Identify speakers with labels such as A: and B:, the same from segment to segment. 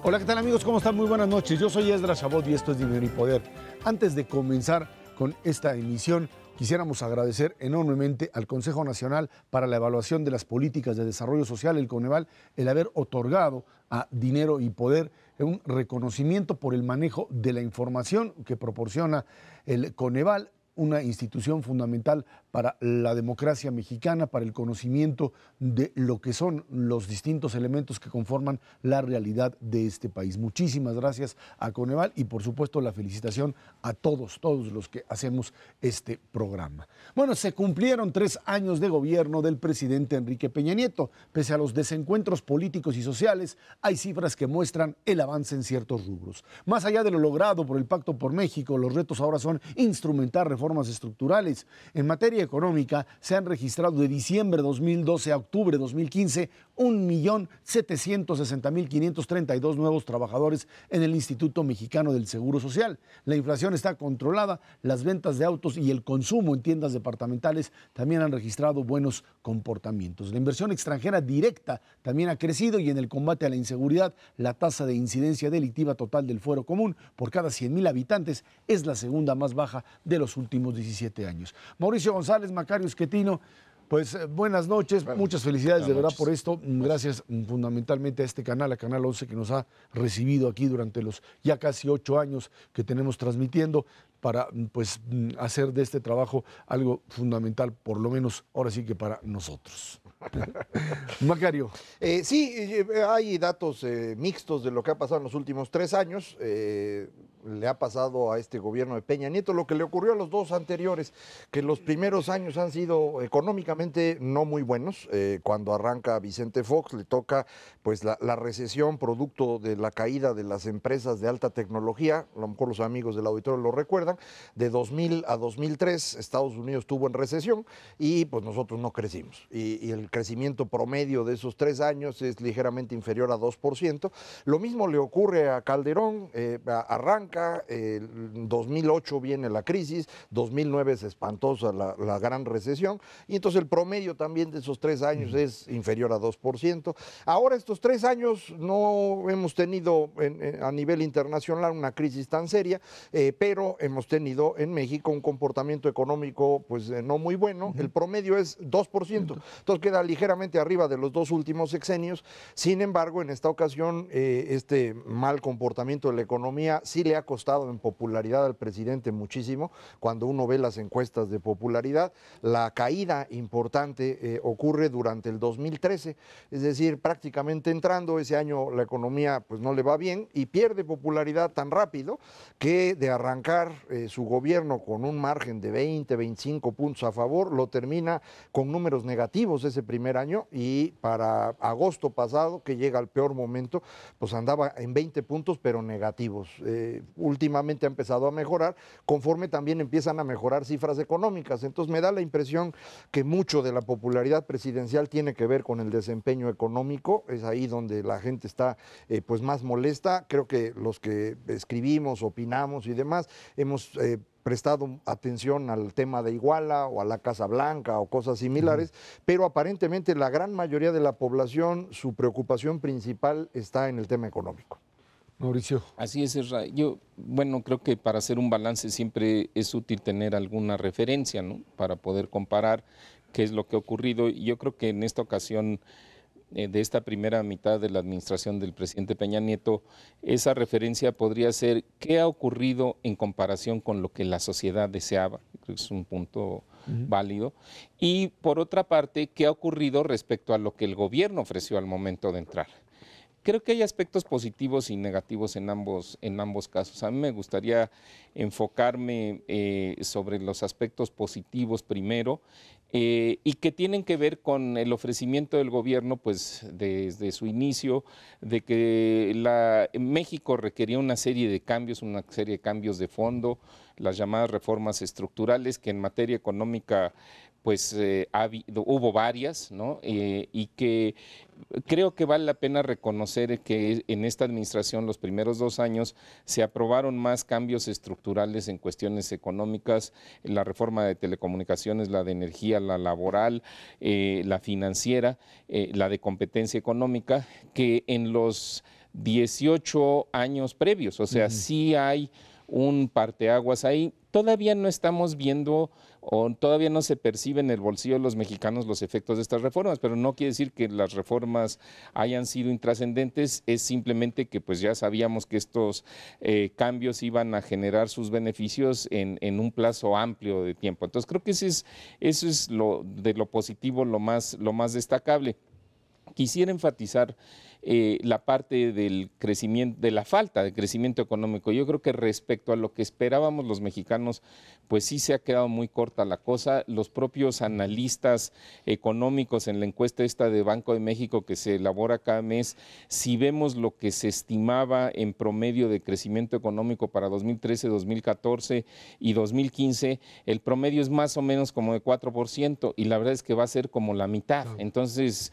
A: Hola, ¿qué tal amigos? ¿Cómo están? Muy buenas noches. Yo soy Esdras Chabot y esto es Dinero y Poder. Antes de comenzar con esta emisión, quisiéramos agradecer enormemente al Consejo Nacional para la Evaluación de las Políticas de Desarrollo Social, el Coneval, el haber otorgado a Dinero y Poder un reconocimiento por el manejo de la información que proporciona el Coneval, una institución fundamental para la democracia mexicana, para el conocimiento de lo que son los distintos elementos que conforman la realidad de este país. Muchísimas gracias a Coneval y por supuesto la felicitación a todos los que hacemos este programa. Bueno, se cumplieron 3 años de gobierno del presidente Enrique Peña Nieto. Pese a los desencuentros políticos y sociales, hay cifras que muestran el avance en ciertos rubros. Más allá de lo logrado por el Pacto por México, los retos ahora son instrumentar reformas estructurales. En materia económica, se han registrado de diciembre de 2012 a octubre de 2015 1.760.532 nuevos trabajadores en el Instituto Mexicano del Seguro Social. La inflación está controlada, las ventas de autos y el consumo en tiendas departamentales también han registrado buenos comportamientos. La inversión extranjera directa también ha crecido y en el combate a la inseguridad, la tasa de incidencia delictiva total del fuero común por cada 100,000 habitantes es la segunda más baja de los últimos 17 años. Mauricio González, Macario Schettino, pues buenas noches, muchas felicidades de verdad por esto, gracias fundamentalmente a este canal, a Canal 11 que nos ha recibido aquí durante los ya casi 8 años que tenemos transmitiendo para pues hacer de este trabajo algo fundamental, por lo menos ahora sí que para nosotros. Macario.
B: Sí, hay datos mixtos de lo que ha pasado en los últimos 3 años. Le ha pasado a este gobierno de Peña Nieto lo que le ocurrió a los 2 anteriores, que los primeros años han sido económicamente no muy buenos. Cuando arranca Vicente Fox le toca pues la recesión producto de la caída de las empresas de alta tecnología, a lo mejor los amigos del auditorio lo recuerdan, de 2000 a 2003 Estados Unidos estuvo en recesión y pues nosotros no crecimos. Y el crecimiento promedio de esos 3 años es ligeramente inferior a 2%. Lo mismo le ocurre a Calderón, arranca, en 2008 viene la crisis, 2009 es espantosa la gran recesión, y entonces el promedio también de esos 3 años es inferior a 2%. Ahora estos 3 años no hemos tenido a nivel internacional una crisis tan seria, pero hemos tenido en México un comportamiento económico pues no muy bueno. El promedio es 2%, entonces queda ligeramente arriba de los 2 últimos sexenios. Sin embargo, en esta ocasión este mal comportamiento de la economía sí le ha costado en popularidad al presidente muchísimo. Cuando uno ve las encuestas de popularidad, la caída importante ocurre durante el 2013, es decir, prácticamente entrando ese año la economía pues no le va bien y pierde popularidad tan rápido que de arrancar su gobierno con un margen de 20, 25 puntos a favor, lo termina con números negativos ese primer año, y para agosto pasado, que llega al peor momento, pues andaba en 20 puntos pero negativos. Últimamente ha empezado a mejorar, conforme también empiezan a mejorar cifras económicas. Entonces me da la impresión que mucho de la popularidad presidencial tiene que ver con el desempeño económico. Es ahí donde la gente está pues más molesta. Creo que los que escribimos, opinamos y demás, hemos prestado atención al tema de Iguala o a la Casa Blanca o cosas similares, pero aparentemente la gran mayoría de la población, su preocupación principal está en el tema económico.
A: Mauricio.
C: Así es, Israel. Yo, bueno, creo que para hacer un balance siempre es útil tener alguna referencia, ¿no? Para poder comparar qué es lo que ha ocurrido. Y yo creo que en esta ocasión, de esta primera mitad de la administración del presidente Peña Nieto, esa referencia podría ser qué ha ocurrido en comparación con lo que la sociedad deseaba. Creo que es un punto válido. Y por otra parte, qué ha ocurrido respecto a lo que el gobierno ofreció al momento de entrar. Creo que hay aspectos positivos y negativos en ambos casos. A mí me gustaría enfocarme sobre los aspectos positivos primero, y que tienen que ver con el ofrecimiento del gobierno, pues desde su inicio, de que México requería una serie de cambios de fondo, las llamadas reformas estructurales, que en materia económica pues hubo varias, ¿no? Y que creo que vale la pena reconocer que en esta administración los primeros 2 años se aprobaron más cambios estructurales en cuestiones económicas, la reforma de telecomunicaciones, la de energía, la laboral, la financiera, la de competencia económica, que en los 18 años previos, o sea, sí hay un parteaguas ahí. Todavía no estamos viendo o todavía no se percibe en el bolsillo de los mexicanos los efectos de estas reformas, pero no quiere decir que las reformas hayan sido intrascendentes, es simplemente que pues ya sabíamos que estos cambios iban a generar sus beneficios en un plazo amplio de tiempo. Entonces creo que eso es de lo positivo, lo más destacable. Quisiera enfatizar la parte del crecimiento, de la falta de crecimiento económico. Yo creo que respecto a lo que esperábamos los mexicanos, pues sí se ha quedado muy corta la cosa. Los propios analistas económicos en la encuesta esta de Banco de México que se elabora cada mes, si vemos lo que se estimaba en promedio de crecimiento económico para 2013, 2014 y 2015, el promedio es más o menos como de 4% y la verdad es que va a ser como la mitad. Entonces,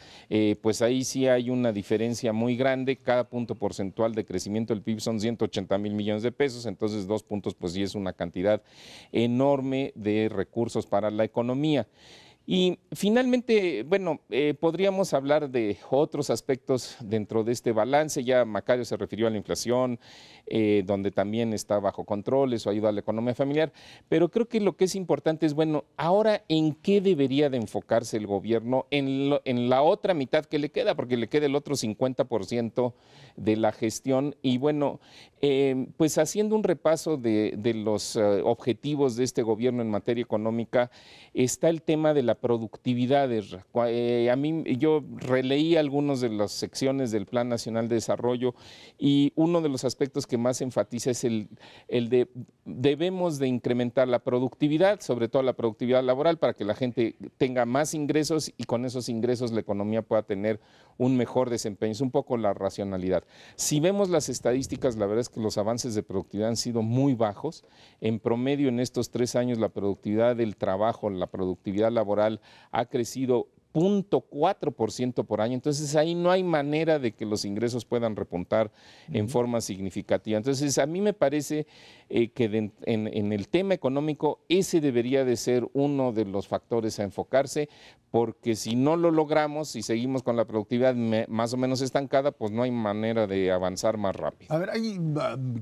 C: pues ahí sí hay una diferencia muy grande. Cada punto porcentual de crecimiento del PIB son 180,000 millones de pesos, entonces 2 puntos pues sí es una cantidad enorme de recursos para la economía. Y finalmente, bueno, podríamos hablar de otros aspectos dentro de este balance. Ya Macario se refirió a la inflación, donde también está bajo control, eso ayuda a la economía familiar, pero creo que lo que es importante es, bueno, ahora en qué debería de enfocarse el gobierno en la otra mitad que le queda, porque le queda el otro 50% de la gestión. Y bueno, pues haciendo un repaso de los objetivos de este gobierno en materia económica, está el tema de la productividad. Yo releí algunas de las secciones del Plan Nacional de Desarrollo y uno de los aspectos que más enfatiza es el de debemos de incrementar la productividad, sobre todo la productividad laboral, para que la gente tenga más ingresos y con esos ingresos la economía pueda tener un mejor desempeño. Es un poco la racionalidad. Si vemos las estadísticas, la verdad es que los avances de productividad han sido muy bajos. En promedio, en estos 3 años, la productividad del trabajo, la productividad laboral ha crecido 0.4% por año, entonces ahí no hay manera de que los ingresos puedan repuntar en forma significativa. Entonces a mí me parece que en el tema económico ese debería de ser uno de los factores a enfocarse, porque si no lo logramos, si seguimos con la productividad más o menos estancada, pues no hay manera de avanzar más rápido.
A: A ver, hay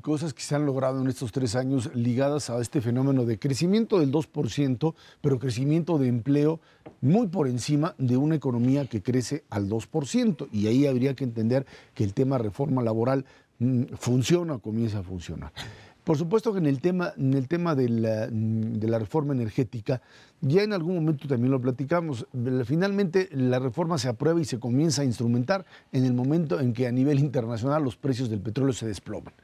A: cosas que se han logrado en estos 3 años ligadas a este fenómeno de crecimiento del 2%, pero crecimiento de empleo muy por encima de una economía que crece al 2%. Y ahí habría que entender que el tema reforma laboral funciona o comienza a funcionar. Por supuesto que en el tema de la reforma energética, ya en algún momento también lo platicamos, finalmente la reforma se aprueba y se comienza a instrumentar en el momento en que a nivel internacional los precios del petróleo se desploman.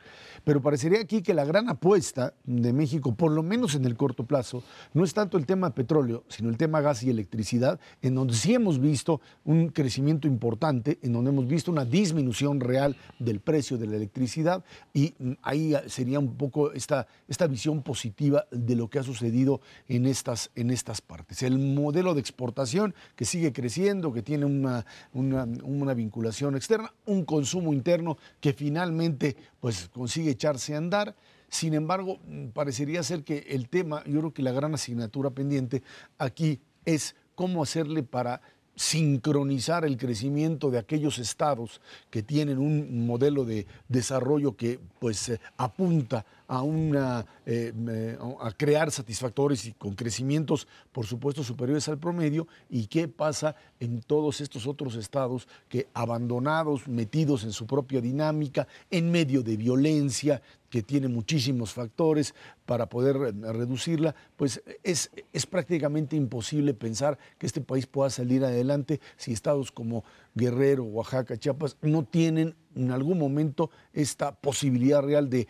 A: Pero parecería aquí que la gran apuesta de México, por lo menos en el corto plazo, no es tanto el tema petróleo, sino el tema gas y electricidad, en donde sí hemos visto un crecimiento importante, en donde hemos visto una disminución real del precio de la electricidad, y ahí sería un poco esta visión positiva de lo que ha sucedido en estas partes. El modelo de exportación que sigue creciendo, que tiene una vinculación externa, un consumo interno que finalmente pues consigue echarse a andar. Sin embargo, parecería ser que el tema, yo creo que la gran asignatura pendiente aquí es cómo hacerle para sincronizar el crecimiento de aquellos estados que tienen un modelo de desarrollo que pues apunta a crear satisfactores y con crecimientos, por supuesto, superiores al promedio, y qué pasa en todos estos otros estados que, abandonados, metidos en su propia dinámica, en medio de violencia, que tiene muchísimos factores para poder reducirla, pues es prácticamente imposible pensar que este país pueda salir adelante si estados como Guerrero, Oaxaca, Chiapas no tienen en algún momento esta posibilidad real de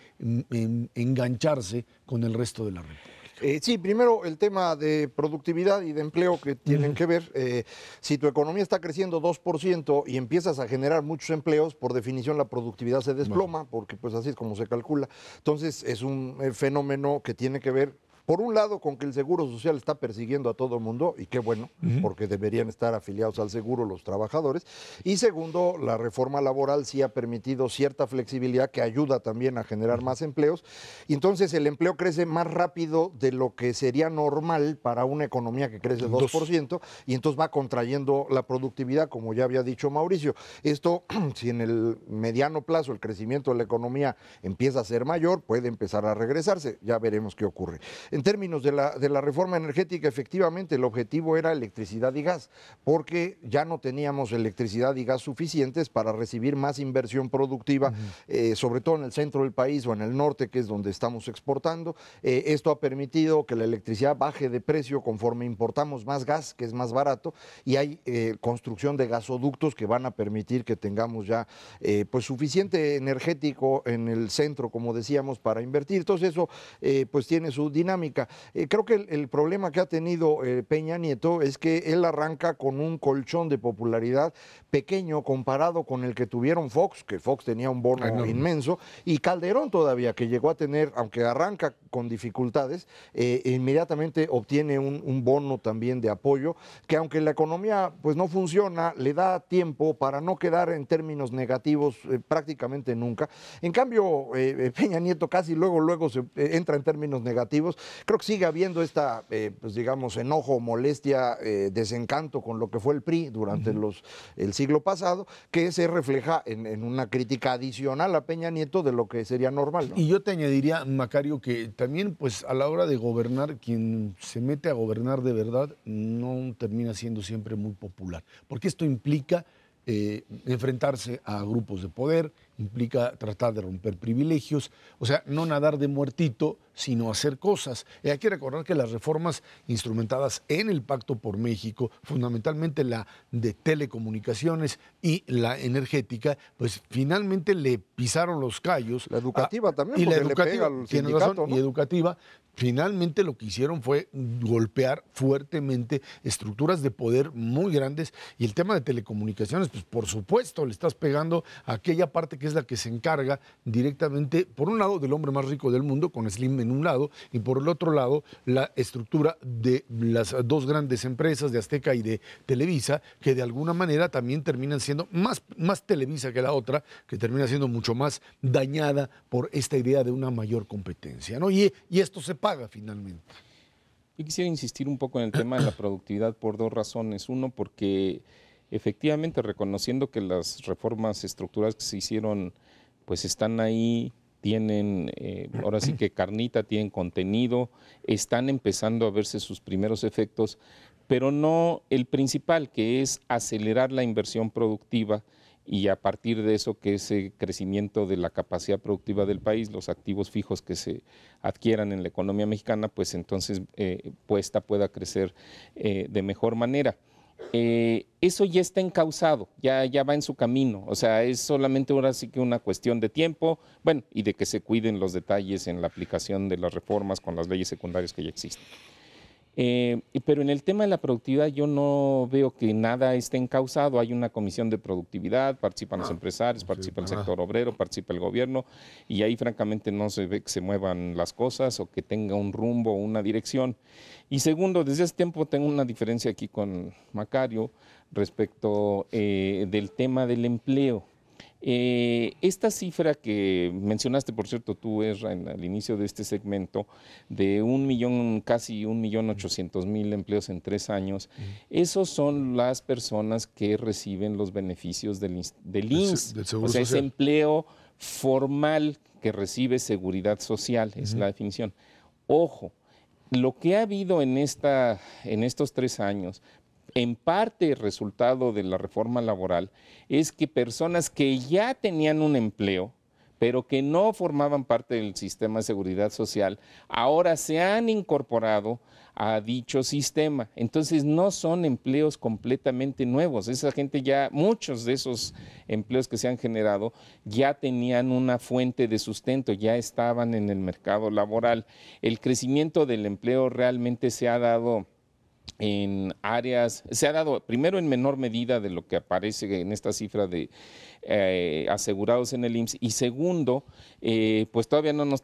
A: engancharse con el resto de la República.
B: Sí, primero el tema de productividad y de empleo que tienen que ver. Si tu economía está creciendo 2% y empiezas a generar muchos empleos, por definición la productividad se desploma, porque pues así es como se calcula. Entonces es un fenómeno que tiene que ver Por un lado, con que el Seguro Social está persiguiendo a todo el mundo, y qué bueno, porque deberían estar afiliados al seguro los trabajadores. Y segundo, la reforma laboral sí ha permitido cierta flexibilidad que ayuda también a generar más empleos. Y entonces el empleo crece más rápido de lo que sería normal para una economía que crece 2%, y entonces va contrayendo la productividad, como ya había dicho Mauricio. Esto, si en el mediano plazo el crecimiento de la economía empieza a ser mayor, puede empezar a regresarse. Ya veremos qué ocurre. En términos de la reforma energética, efectivamente, el objetivo era electricidad y gas, porque ya no teníamos electricidad y gas suficientes para recibir más inversión productiva, sobre todo en el centro del país o en el norte, que es donde estamos exportando. Esto ha permitido que la electricidad baje de precio conforme importamos más gas, que es más barato, y hay construcción de gasoductos que van a permitir que tengamos ya pues suficiente energético en el centro, como decíamos, para invertir. Entonces eso pues tiene su dinámica. Creo que el problema que ha tenido Peña Nieto es que él arranca con un colchón de popularidad pequeño comparado con el que tuvieron Fox, que Fox tenía un bono inmenso, y Calderón todavía, que llegó a tener, aunque arranca con dificultades, inmediatamente obtiene un bono también de apoyo, que aunque la economía pues no funciona, le da tiempo para no quedar en términos negativos prácticamente nunca. En cambio, Peña Nieto casi luego se entra en términos negativos. Creo que sigue habiendo esta, pues digamos, enojo, molestia, desencanto con lo que fue el PRI durante el siglo pasado, que se refleja en una crítica adicional a Peña Nieto de lo que sería normal, ¿no?
A: Y yo te añadiría, Macario, que también pues a la hora de gobernar, quien se mete a gobernar de verdad no termina siendo siempre muy popular, porque esto implica enfrentarse a grupos de poder, implica tratar de romper privilegios, o sea, no nadar de muertito, sino hacer cosas. Y hay que recordar que las reformas instrumentadas en el Pacto por México, fundamentalmente la de telecomunicaciones y la energética, pues finalmente le pisaron los callos.
B: La educativa también,
A: y la
B: porque le pega
A: educativa,
B: al
A: tiene
B: sindicato,
A: razón,
B: ¿no?
A: y educativa. Finalmente lo que hicieron fue golpear fuertemente estructuras de poder muy grandes, y el tema de telecomunicaciones, pues por supuesto le estás pegando a aquella parte que es la que se encarga directamente, por un lado, del hombre más rico del mundo, con Slim en un lado, y por el otro lado, la estructura de las dos grandes empresas, de Azteca y de Televisa, que de alguna manera también terminan siendo más Televisa que la otra, que termina siendo mucho más dañada por esta idea de una mayor competencia, ¿no? Y esto se paga finalmente.
C: Yo quisiera insistir un poco en el tema de la productividad por dos razones. Uno, porque efectivamente, reconociendo que las reformas estructurales que se hicieron pues están ahí, tienen ahora sí que carnita, tienen contenido, están empezando a verse sus primeros efectos, pero no el principal, que es acelerar la inversión productiva, y a partir de eso, que ese crecimiento de la capacidad productiva del país, los activos fijos que se adquieran en la economía mexicana, pues entonces esta pueda crecer de mejor manera. Eso ya está encauzado, ya va en su camino, o sea, es solamente ahora sí que una cuestión de tiempo, bueno, y de que se cuiden los detalles en la aplicación de las reformas con las leyes secundarias que ya existen. Pero en el tema de la productividad yo no veo que nada esté encauzado. Hay una comisión de productividad, participan los empresarios, participa el sector obrero, participa el gobierno, y ahí francamente no se ve que se muevan las cosas o que tenga un rumbo o una dirección. Y segundo, desde hace tiempo tengo una diferencia aquí con Macario respecto del tema del empleo. Esta cifra que mencionaste, por cierto, tú, Ezra, al inicio de este segmento, de casi 1.800.000 empleos en 3 años, esos son las personas que reciben los beneficios del IMSS, o sea, ese empleo formal que recibe seguridad social, es la definición. Ojo, lo que ha habido en estos 3 años, en parte resultado de la reforma laboral, es que personas que ya tenían un empleo, pero que no formaban parte del sistema de seguridad social, ahora se han incorporado a dicho sistema. Entonces no son empleos completamente nuevos. Esa gente ya, muchos de esos empleos que se han generado, ya tenían una fuente de sustento, ya estaban en el mercado laboral. El crecimiento del empleo realmente se ha dado en áreas, se ha dado primero en menor medida de lo que aparece en esta cifra de asegurados en el IMSS, y segundo, pues todavía no nos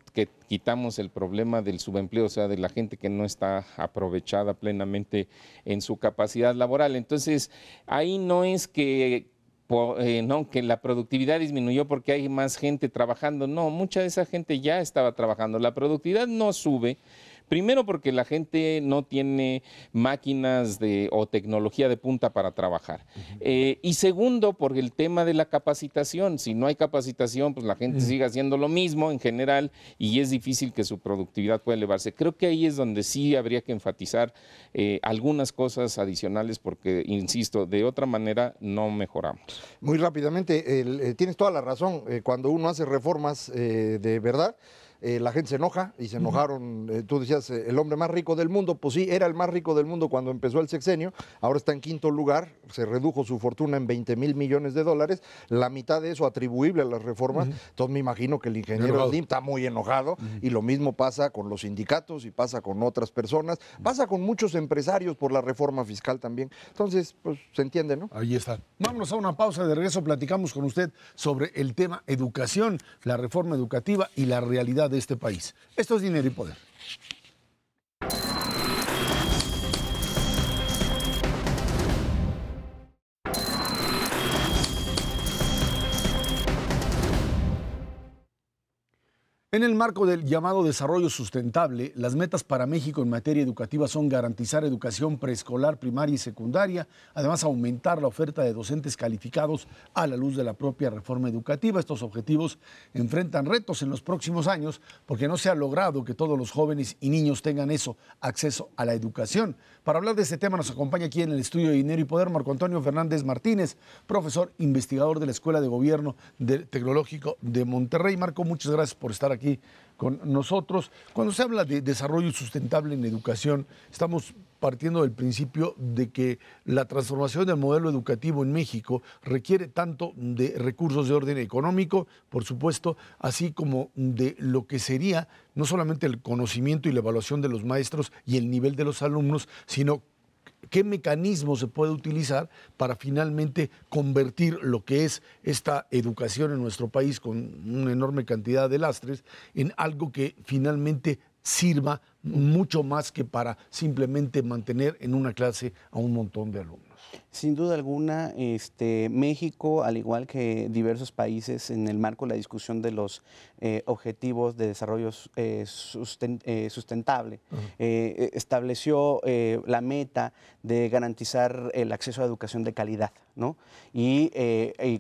C: quitamos el problema del subempleo, o sea, de la gente que no está aprovechada plenamente en su capacidad laboral. Entonces, ahí no es que no, que la productividad disminuyó porque hay más gente trabajando. No, mucha de esa gente ya estaba trabajando. La productividad no sube. Primero porque la gente no tiene máquinas o tecnología de punta para trabajar. Y segundo, por el tema de la capacitación. Si no hay capacitación, pues la gente sigue haciendo lo mismo en general y es difícil que su productividad pueda elevarse. Creo que ahí es donde sí habría que enfatizar algunas cosas adicionales porque, insisto, de otra manera no mejoramos.
B: Muy rápidamente, tienes toda la razón. Cuando uno hace reformas de verdad, la gente se enoja y se enojaron. Tú decías, el hombre más rico del mundo, pues sí, era el más rico del mundo cuando empezó el sexenio, ahora está en quinto lugar, se redujo su fortuna en 20,000 millones de dólares, la mitad de eso atribuible a las reformas. Entonces me imagino que el ingeniero Slim está muy enojado y lo mismo pasa con los sindicatos y pasa con otras personas, pasa con muchos empresarios por la reforma fiscal también. Entonces, pues se entiende, ¿no?
A: Ahí está. Vámonos a una pausa, de regreso platicamos con usted sobre el tema educación, la reforma educativa y la realidad de este país. Esto es Dinero y Poder. En el marco del llamado desarrollo sustentable, las metas para México en materia educativa son garantizar educación preescolar, primaria y secundaria, además aumentar la oferta de docentes calificados a la luz de la propia reforma educativa. Estos objetivos enfrentan retos en los próximos años porque no se ha logrado que todos los jóvenes y niños tengan acceso a la educación. Para hablar de este tema nos acompaña aquí en el estudio de Dinero y Poder Marco Antonio Fernández Martínez, profesor investigador de la Escuela de Gobierno del Tecnológico de Monterrey. Marco, muchas gracias por estar aquí con nosotros. Cuando se habla de desarrollo sustentable en educación, estamos partiendo del principio de que la transformación del modelo educativo en México requiere tanto de recursos de orden económico, por supuesto, así como de lo que sería no solamente el conocimiento y la evaluación de los maestros y el nivel de los alumnos, sino qué mecanismo se puede utilizar para finalmente convertir lo que es esta educación en nuestro país con una enorme cantidad de lastres en algo que finalmente sirva mucho más que para simplemente mantener en una clase a un montón de alumnos.
D: Sin duda alguna, México, al igual que diversos países en el marco de la discusión de los objetivos de desarrollo sustentable, estableció la meta de garantizar el acceso a educación de calidad, ¿no? Y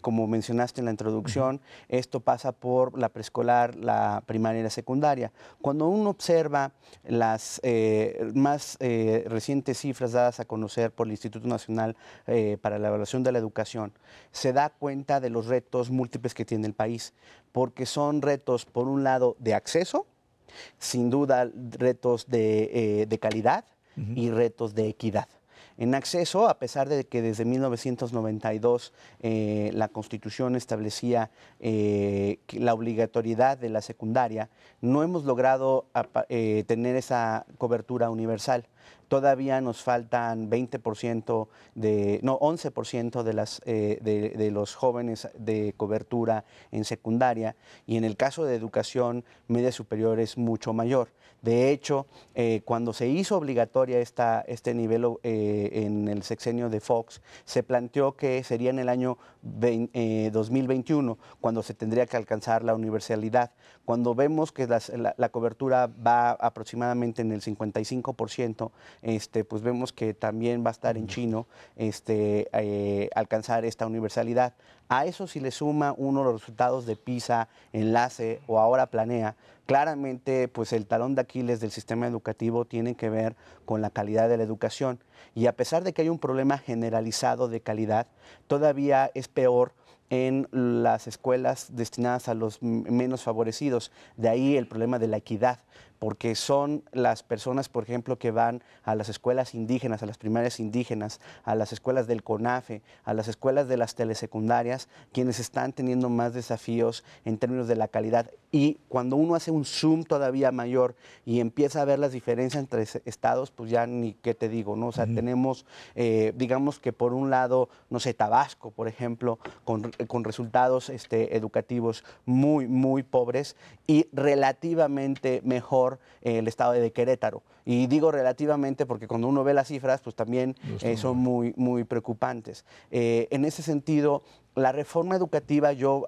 D: como mencionaste en la introducción, esto pasa por la preescolar, la primaria y la secundaria. Cuando uno observa las más recientes cifras dadas a conocer por el Instituto Nacional para la Evaluación de la Educación, se da cuenta de los retos múltiples que tiene el país, porque son retos, por un lado, de acceso, sin duda retos de calidad y retos de equidad. En acceso, a pesar de que desde 1992 la Constitución establecía la obligatoriedad de la secundaria, no hemos logrado tener esa cobertura universal. Todavía nos faltan 11% de los jóvenes de cobertura en secundaria, y en el caso de educación media superior es mucho mayor. De hecho, cuando se hizo obligatoria este nivel en el sexenio de Fox, se planteó que sería en el año 2021 cuando se tendría que alcanzar la universalidad. Cuando vemos que la cobertura va aproximadamente en el 55%, pues vemos que también va a estar en chino alcanzar esta universalidad. A eso, si le suma uno los resultados de PISA, Enlace o ahora Planea, claramente pues el talón de Aquiles del sistema educativo tiene que ver con la calidad de la educación. Y a pesar de que hay un problema generalizado de calidad, todavía es peor en las escuelas destinadas a los menos favorecidos. De ahí el problema de la equidad, porque son las personas, por ejemplo, que van a las escuelas indígenas, a las primarias indígenas, a las escuelas del CONAFE, a las escuelas de las telesecundarias, quienes están teniendo más desafíos en términos de la calidad. Y cuando uno hace un zoom todavía mayor y empieza a ver las diferencias entre estados, pues ya ni qué te digo, ¿no? O sea, tenemos, digamos que por un lado, no sé, Tabasco, por ejemplo, con resultados educativos muy, muy pobres, y relativamente mejor el estado de Querétaro. Y digo relativamente porque cuando uno ve las cifras, pues también son muy, muy preocupantes. En ese sentido, la reforma educativa, yo,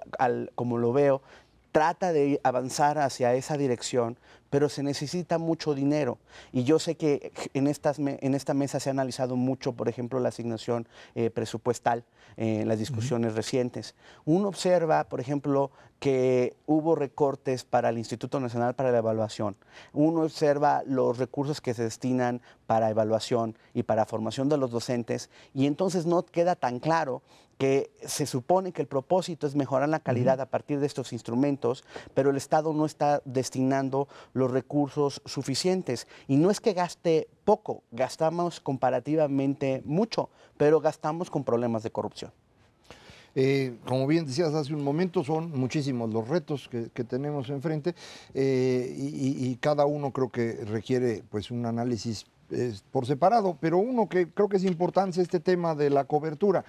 D: como lo veo, trata de avanzar hacia esa dirección, pero se necesita mucho dinero. Y yo sé que en esta mesa se ha analizado mucho, por ejemplo, la asignación presupuestal en las discusiones recientes. Uno observa, por ejemplo, que hubo recortes para el Instituto Nacional para la Evaluación. Uno observa los recursos que se destinan para evaluación y para formación de los docentes, y entonces no queda tan claro que se supone que el propósito es mejorar la calidad a partir de estos instrumentos, pero el Estado no está destinando los recursos suficientes. Y no es que gaste poco, gastamos comparativamente mucho, pero gastamos con problemas de corrupción.
B: Como bien decías hace un momento, son muchísimos los retos que tenemos enfrente, y cada uno creo que requiere pues un análisis por separado, pero uno que creo que es importante es este tema de la cobertura.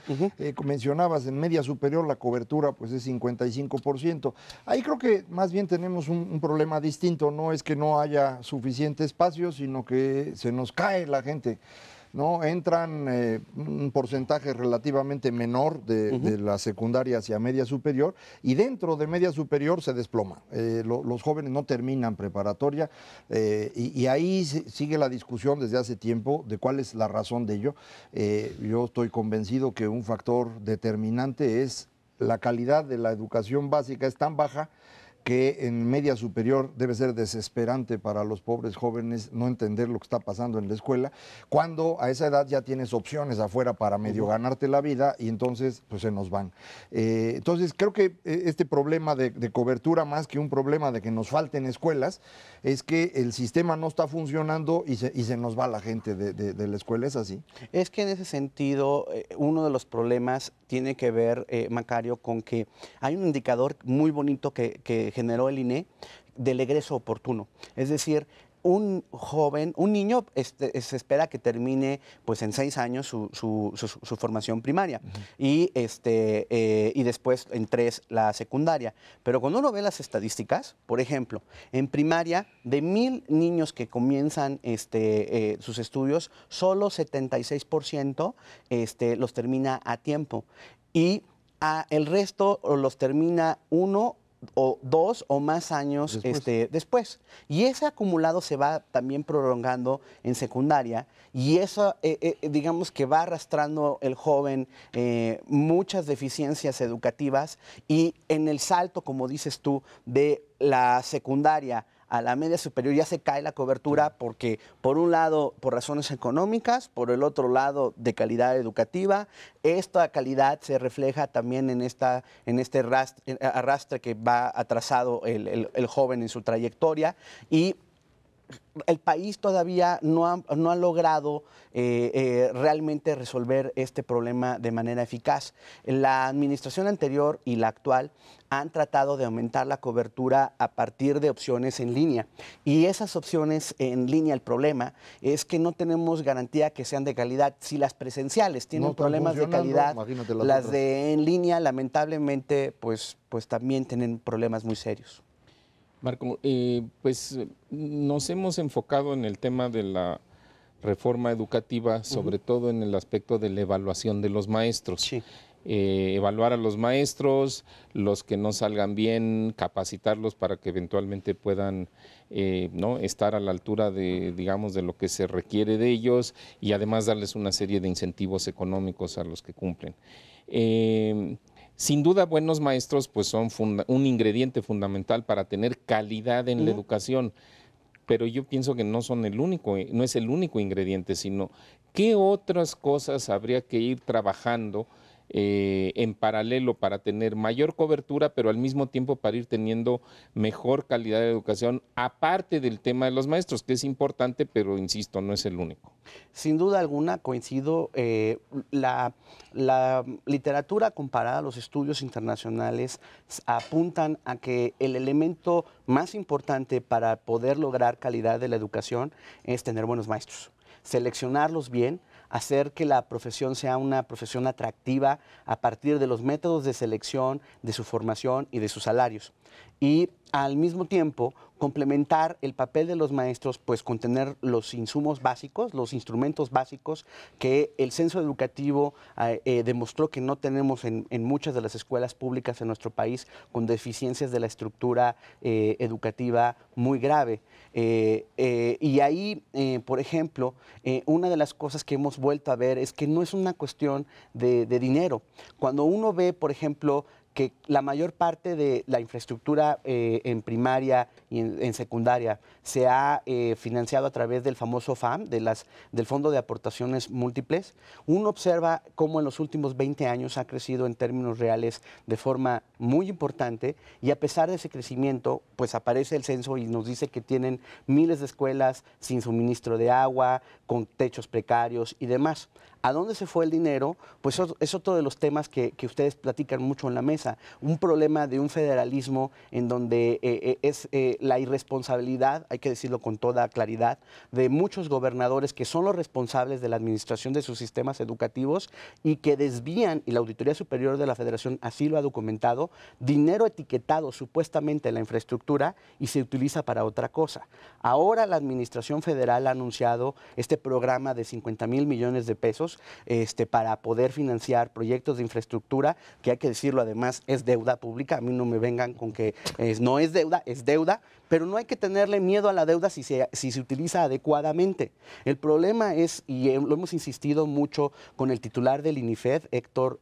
B: Mencionabas, en media superior la cobertura pues es 55%. Ahí creo que más bien tenemos un problema distinto, no es que no haya suficiente espacio, sino que se nos cae la gente, ¿no? Entran un porcentaje relativamente menor de la secundaria hacia media superior, y dentro de media superior se desploma. Los jóvenes no terminan preparatoria, y ahí sigue la discusión desde hace tiempo de cuál es la razón de ello. Yo estoy convencido que un factor determinante es la calidad de la educación básica, es tan baja que en media superior debe ser desesperante para los pobres jóvenes no entender lo que está pasando en la escuela, cuando a esa edad ya tienes opciones afuera para medio ganarte la vida, y entonces pues se nos van. Entonces creo que este problema de cobertura, más que un problema de que nos falten escuelas, es que el sistema no está funcionando y se nos va la gente de la escuela. ¿Es así?
D: Es que en ese sentido, uno de los problemas tiene que ver, Macario, con que hay un indicador muy bonito que generó el INE del egreso oportuno. Es decir, un joven, un niño, se espera que termine pues en 6 años su formación primaria, y después en 3 la secundaria. Pero cuando uno ve las estadísticas, por ejemplo, en primaria, de 1000 niños que comienzan sus estudios, solo 76% los termina a tiempo, y el resto los termina 1 o 2 o más años después. Y ese acumulado se va también prolongando en secundaria, y eso digamos que va arrastrando el joven muchas deficiencias educativas, y en el salto, como dices tú, de la secundaria a la media superior ya se cae la cobertura, porque por un lado por razones económicas, por el otro lado de calidad educativa. Esta calidad se refleja también en este arrastre que va atrasado el joven en su trayectoria, y el país todavía no ha logrado realmente resolver este problema de manera eficaz. La administración anterior y la actual han tratado de aumentar la cobertura a partir de opciones en línea. Y esas opciones en línea, el problema es que no tenemos garantía que sean de calidad. Si las presenciales tienen problemas de calidad, las de en línea, lamentablemente, pues también tienen problemas muy serios.
C: Marco, pues nos hemos enfocado en el tema de la reforma educativa, sobre todo en el aspecto de la evaluación de los maestros.
D: Sí.
C: Evaluar a los maestros, los que no salgan bien, capacitarlos para que eventualmente puedan ¿no? estar a la altura de, digamos, de lo que se requiere de ellos, y además darles una serie de incentivos económicos a los que cumplen. Sin duda, buenos maestros pues son un ingrediente fundamental para tener calidad en la educación, pero yo pienso que no son no es el único ingrediente, sino qué otras cosas habría que ir trabajando en paralelo para tener mayor cobertura, pero al mismo tiempo para ir teniendo mejor calidad de educación, aparte del tema de los maestros, que es importante, pero insisto, no es el único.
D: Sin duda alguna coincido, la literatura comparada, los estudios internacionales apuntan a que el elemento más importante para poder lograr calidad de la educación es tener buenos maestros, seleccionarlos bien, hacer que la profesión sea una profesión atractiva a partir de los métodos de selección, de su formación y de sus salarios. Y al mismo tiempo complementar el papel de los maestros pues con tener los insumos básicos, los instrumentos básicos que el censo educativo demostró que no tenemos en muchas de las escuelas públicas en nuestro país, con deficiencias de la estructura educativa muy grave. Y ahí, por ejemplo, una de las cosas que hemos vuelto a ver es que no es una cuestión de dinero. Cuando uno ve, por ejemplo, que la mayor parte de la infraestructura en primaria y en secundaria se ha financiado a través del famoso FAM, del Fondo de Aportaciones Múltiples, uno observa cómo en los últimos 20 años ha crecido en términos reales de forma muy importante, y a pesar de ese crecimiento, pues aparece el censo y nos dice que tienen miles de escuelas sin suministro de agua, con techos precarios y demás. ¿A dónde se fue el dinero? Pues es otro de los temas que ustedes platican mucho en la mesa. Un problema de un federalismo en donde es la irresponsabilidad, hay que decirlo con toda claridad, de muchos gobernadores que son los responsables de la administración de sus sistemas educativos y que desvían, y la Auditoría Superior de la Federación así lo ha documentado, dinero etiquetado supuestamente en la infraestructura y se utiliza para otra cosa. Ahora la Administración Federal ha anunciado este programa de 50,000 millones de pesos para poder financiar proyectos de infraestructura, que hay que decirlo además es deuda pública. A mí no me vengan con que no es deuda, pero no hay que tenerle miedo a la deuda si se utiliza adecuadamente. El problema es, y lo hemos insistido mucho con el titular del INIFED, Héctor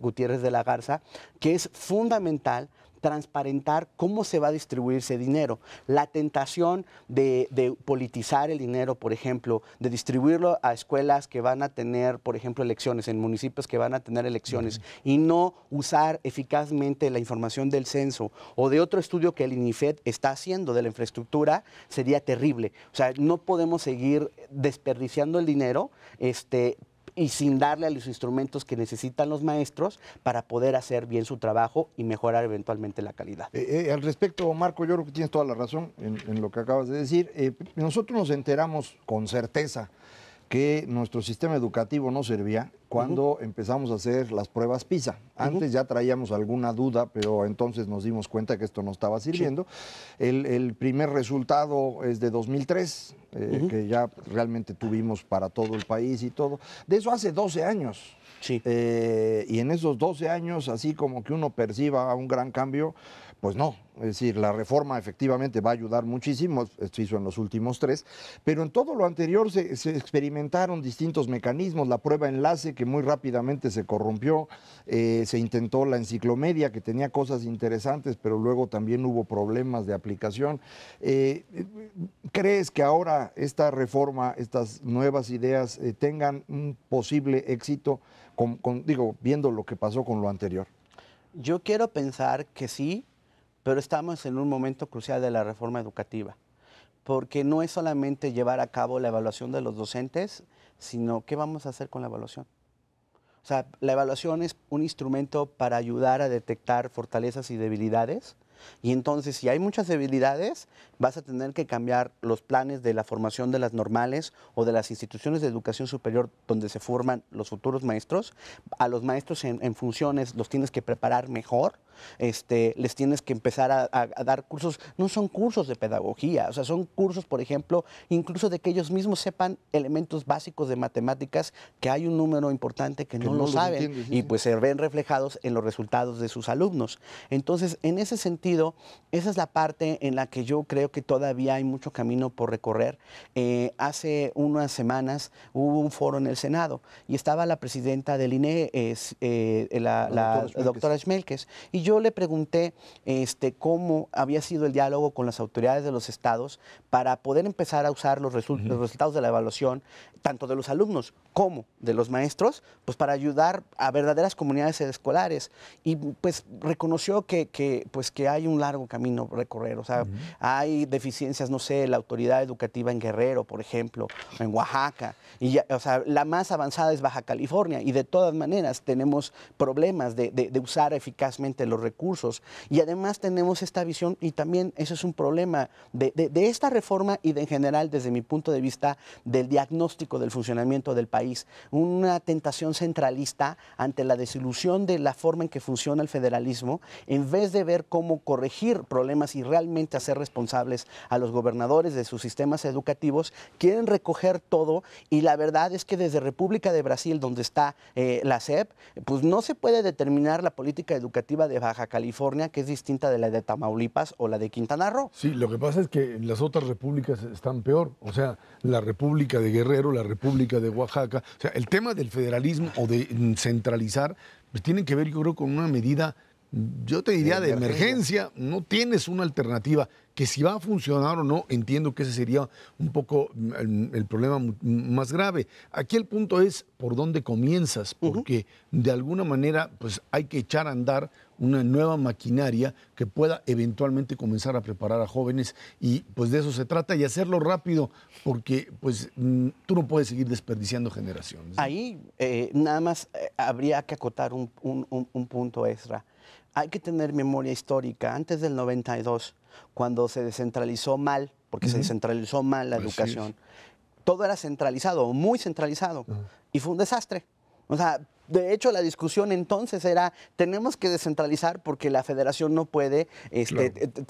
D: Gutiérrez de la Garza, que es fundamental transparentar cómo se va a distribuir ese dinero. La tentación de politizar el dinero, por ejemplo, de distribuirlo a escuelas que van a tener, por ejemplo, elecciones, en municipios que van a tener elecciones, y no usar eficazmente la información del censo o de otro estudio que el INIFED está haciendo de la infraestructura, sería terrible. O sea, no podemos seguir desperdiciando el dinero y sin darle a los instrumentos que necesitan los maestros para poder hacer bien su trabajo y mejorar eventualmente la calidad.
B: Al respecto, Marco, yo creo que tienes toda la razón en lo que acabas de decir. Nosotros nos enteramos con certeza que nuestro sistema educativo no servía cuando empezamos a hacer las pruebas PISA. Antes ya traíamos alguna duda, pero entonces nos dimos cuenta que esto no estaba sirviendo. Sí. El primer resultado es de 2003, que ya realmente tuvimos para todo el país y todo. De eso hace 12 años. Sí. Y en esos 12 años, así como que uno perciba un gran cambio, pues no. Es decir, la reforma efectivamente va a ayudar muchísimo, esto hizo en los últimos 3, pero en todo lo anterior se experimentaron distintos mecanismos, la prueba enlace que muy rápidamente se corrompió, se intentó la enciclomedia que tenía cosas interesantes, pero luego también hubo problemas de aplicación. ¿Crees que ahora esta reforma, estas nuevas ideas tengan un posible éxito, viendo lo que pasó con lo anterior?
D: Yo quiero pensar que sí, pero estamos en un momento crucial de la reforma educativa, porque no es solamente llevar a cabo la evaluación de los docentes, sino qué vamos a hacer con la evaluación. O sea, la evaluación es un instrumento para ayudar a detectar fortalezas y debilidades, y entonces si hay muchas debilidades, vas a tener que cambiar los planes de la formación de las normales o de las instituciones de educación superior donde se forman los futuros maestros. A los maestros en funciones los tienes que preparar mejor, les tienes que empezar a dar cursos, no son cursos de pedagogía, o sea, son cursos, por ejemplo, incluso de que ellos mismos sepan elementos básicos de matemáticas, que hay un número importante que no lo saben, entiende, sí, y pues se ven reflejados en los resultados de sus alumnos. Entonces, en ese sentido, esa es la parte en la que yo creo que todavía hay mucho camino por recorrer. Hace unas semanas hubo un foro en el Senado y estaba la presidenta del INE, la doctora Schmelkes, y yo le pregunté cómo había sido el diálogo con las autoridades de los estados para poder empezar a usar los resultados de la evaluación, tanto de los alumnos como de los maestros, pues para ayudar a verdaderas comunidades escolares. Y pues reconoció que hay un largo camino a recorrer. O sea, hay deficiencias, no sé, la autoridad educativa en Guerrero, por ejemplo, en Oaxaca. Y ya, o sea, la más avanzada es Baja California. Y de todas maneras tenemos problemas de usar eficazmente los recursos. Y además tenemos esta visión, y también eso es un problema de esta reforma y en general, desde mi punto de vista, del diagnóstico del funcionamiento del país. Una tentación centralista ante la desilusión de la forma en que funciona el federalismo, en vez de ver cómo corregir problemas y realmente hacer responsables a los gobernadores de sus sistemas educativos, quieren recoger todo. Y la verdad es que desde República de Brasil, donde está la SEP, pues no se puede determinar la política educativa de Baja California, que es distinta de la de Tamaulipas o la de Quintana Roo.
A: Sí, lo que pasa es que las otras repúblicas están peor. O sea, la República de Guerrero, la República de Oaxaca. O sea, el tema del federalismo o de centralizar, pues tiene que ver, yo creo, con una medida, yo te diría, de emergencia. No tienes una alternativa. Que si va a funcionar o no, entiendo que ese sería un poco el problema más grave. Aquí el punto es por dónde comienzas, porque de alguna manera pues hay que echar a andar una nueva maquinaria que pueda eventualmente comenzar a preparar a jóvenes, y pues de eso se trata, y hacerlo rápido, porque pues tú no puedes seguir desperdiciando generaciones, ¿no?
D: Ahí nada más habría que acotar un punto extra. Hay que tener memoria histórica. Antes del 92, cuando se descentralizó mal, porque se descentralizó mal la educación, todo era centralizado, muy centralizado, y fue un desastre. O sea, de hecho, la discusión entonces era, tenemos que descentralizar porque la federación no puede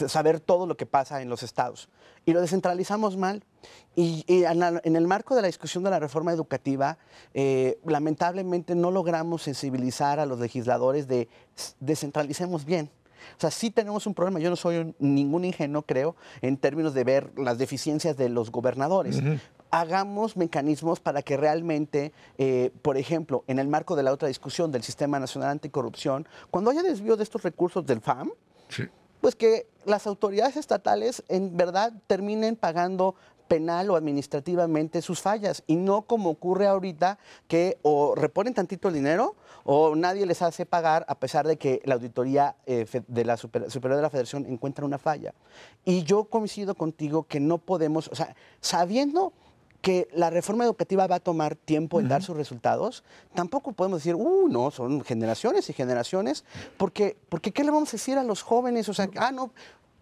D: saber todo lo que pasa en los estados. Y lo descentralizamos mal. Y en el marco de la discusión de la reforma educativa, lamentablemente no logramos sensibilizar a los legisladores de descentralicemos bien. O sea, sí tenemos un problema. Yo no soy ningún ingenuo, creo, en términos de ver las deficiencias de los gobernadores. Hagamos mecanismos para que realmente, por ejemplo, en el marco de la otra discusión del Sistema Nacional Anticorrupción, cuando haya desvío de estos recursos del FAM, pues que las autoridades estatales en verdad terminen pagando penal o administrativamente sus fallas, y no como ocurre ahorita, que o reponen tantito el dinero o nadie les hace pagar, a pesar de que la auditoría de la superior de la Federación encuentra una falla. Y yo coincido contigo que no podemos, o sea, sabiendo que la reforma educativa va a tomar tiempo en dar sus resultados, tampoco podemos decir, no, son generaciones y generaciones, porque ¿qué le vamos a decir a los jóvenes? O sea, no,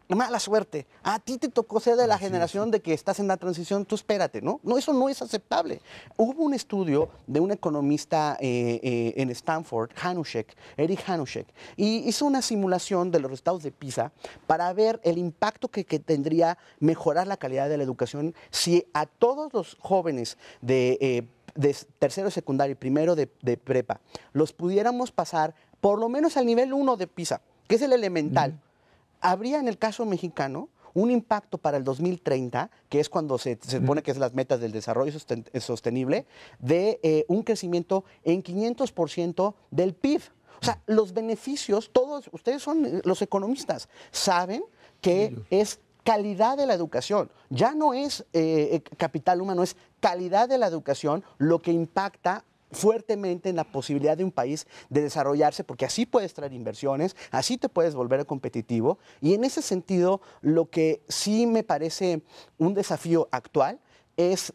D: mala suerte, a ti te tocó ser de la generación de que estás en la transición, tú espérate, ¿no? No, eso no es aceptable. Hubo un estudio de un economista en Stanford, Eric Hanushek, y hizo una simulación de los resultados de PISA para ver el impacto que tendría mejorar la calidad de la educación si a todos los jóvenes de tercero de secundaria y primero de prepa los pudiéramos pasar por lo menos al nivel 1 de PISA, que es el elemental. Habría en el caso mexicano un impacto para el 2030, que es cuando se supone que es las metas del desarrollo sostenible, de un crecimiento en 500% del PIB. O sea, los beneficios, todos ustedes son los economistas, saben que es calidad de la educación. Ya no es capital humano, es calidad de la educación lo que impacta fuertemente en la posibilidad de un país de desarrollarse, porque así puedes traer inversiones, así te puedes volver competitivo. Y en ese sentido, lo que sí me parece un desafío actual es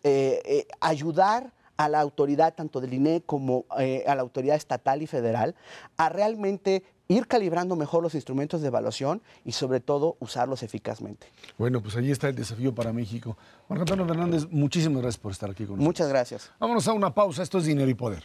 D: ayudar a la autoridad, tanto del INEC como a la autoridad estatal y federal, a realmente ir calibrando mejor los instrumentos de evaluación y sobre todo usarlos eficazmente.
A: Bueno, pues ahí está el desafío para México. Marco Antonio Fernández, muchísimas gracias por estar aquí con nosotros.
D: Muchas gracias.
A: Vámonos a una pausa. Esto es Dinero y Poder.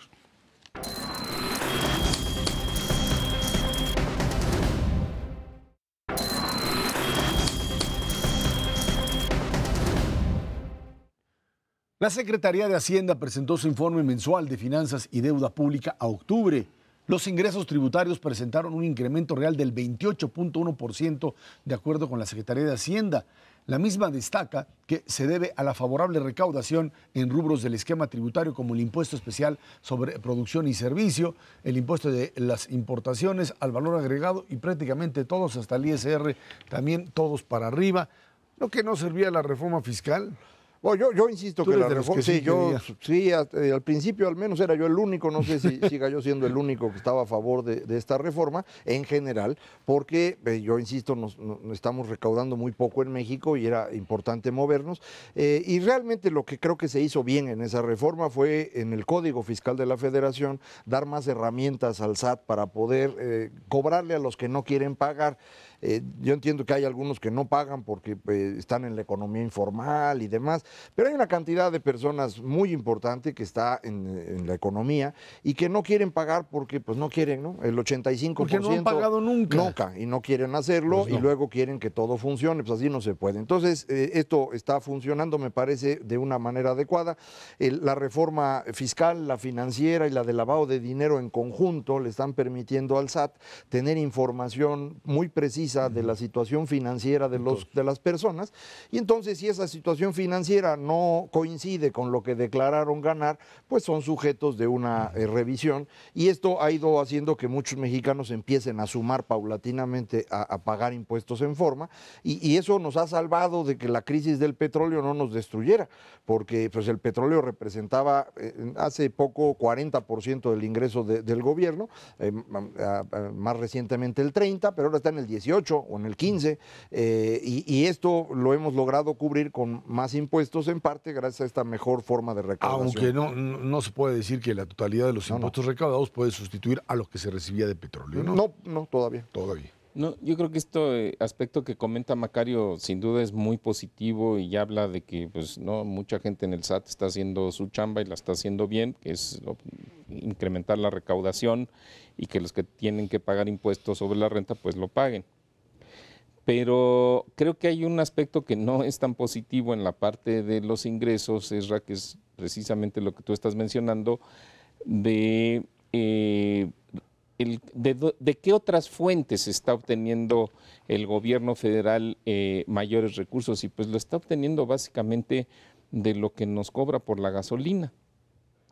A: La Secretaría de Hacienda presentó su informe mensual de finanzas y deuda pública a octubre. Los ingresos tributarios presentaron un incremento real del 28.1% de acuerdo con la Secretaría de Hacienda. La misma destaca que se debe a la favorable recaudación en rubros del esquema tributario como el impuesto especial sobre producción y servicio, el impuesto de las importaciones al valor agregado y prácticamente todos hasta el ISR, también todos para arriba. Lo que no servía la reforma fiscal.
B: Bueno, yo insisto
A: Tú
B: que
A: eres
B: la
A: de los
B: reforma,
A: que sí
B: sí, yo
A: quería.
B: sí, al principio al menos era yo el único, no sé si siga yo siendo el único que estaba a favor de esta reforma en general, porque yo insisto, nos estamos recaudando muy poco en México y era importante movernos, y realmente lo que creo que se hizo bien en esa reforma fue en el Código Fiscal de la Federación dar más herramientas al SAT para poder cobrarle a los que no quieren pagar. Yo entiendo que hay algunos que no pagan porque están en la economía informal y demás, pero hay una cantidad de personas muy importante que está en la economía y que no quieren pagar porque pues no quieren, ¿no? El 85%
A: Porque no han pagado nunca.
B: Nunca, y no quieren hacerlo,
A: Pues no.
B: y luego quieren que todo funcione, pues así no se puede. Entonces, esto está funcionando, me parece, de una manera adecuada. La reforma fiscal, la financiera y la de lavado de dinero en conjunto le están permitiendo al SAT tener información muy precisa de la situación financiera de las personas, y entonces si esa situación financiera no coincide con lo que declararon ganar, pues son sujetos de una revisión, y esto ha ido haciendo que muchos mexicanos empiecen a sumar paulatinamente a pagar impuestos en forma, y eso nos ha salvado de que la crisis del petróleo no nos destruyera, porque pues el petróleo representaba hace poco 40% del ingreso del gobierno, más recientemente el 30%, pero ahora está en el 18 o en el 15%, y esto lo hemos logrado cubrir con más impuestos, en parte gracias a esta mejor forma de recaudación.
A: Aunque no se puede decir que la totalidad de los impuestos recaudados puede sustituir a lo que se recibía de petróleo, ¿no?
B: No, todavía.
A: Todavía.
C: No, yo creo que este aspecto que comenta Macario sin duda es muy positivo y ya habla de que pues no mucha gente en el SAT está haciendo su chamba y la está haciendo bien, que es incrementar la recaudación y que los que tienen que pagar impuestos sobre la renta pues lo paguen. Pero creo que hay un aspecto que no es tan positivo en la parte de los ingresos, Esra, que es precisamente lo que tú estás mencionando, de qué otras fuentes está obteniendo el gobierno federal mayores recursos, y pues lo está obteniendo básicamente de lo que nos cobra por la gasolina.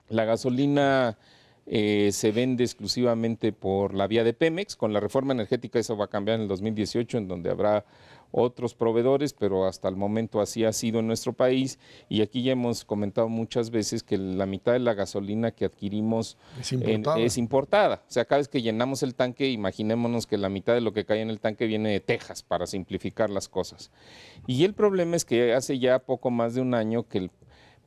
C: La gasolina se vende exclusivamente por la vía de Pemex. Con la reforma energética eso va a cambiar en el 2018, en donde habrá otros proveedores, pero hasta el momento así ha sido en nuestro país, y aquí ya hemos comentado muchas veces que la mitad de la gasolina que adquirimos es importada. O sea, cada vez que llenamos el tanque, imaginémonos que la mitad de lo que cae en el tanque viene de Texas, para simplificar las cosas. Y el problema es que hace ya poco más de un año que el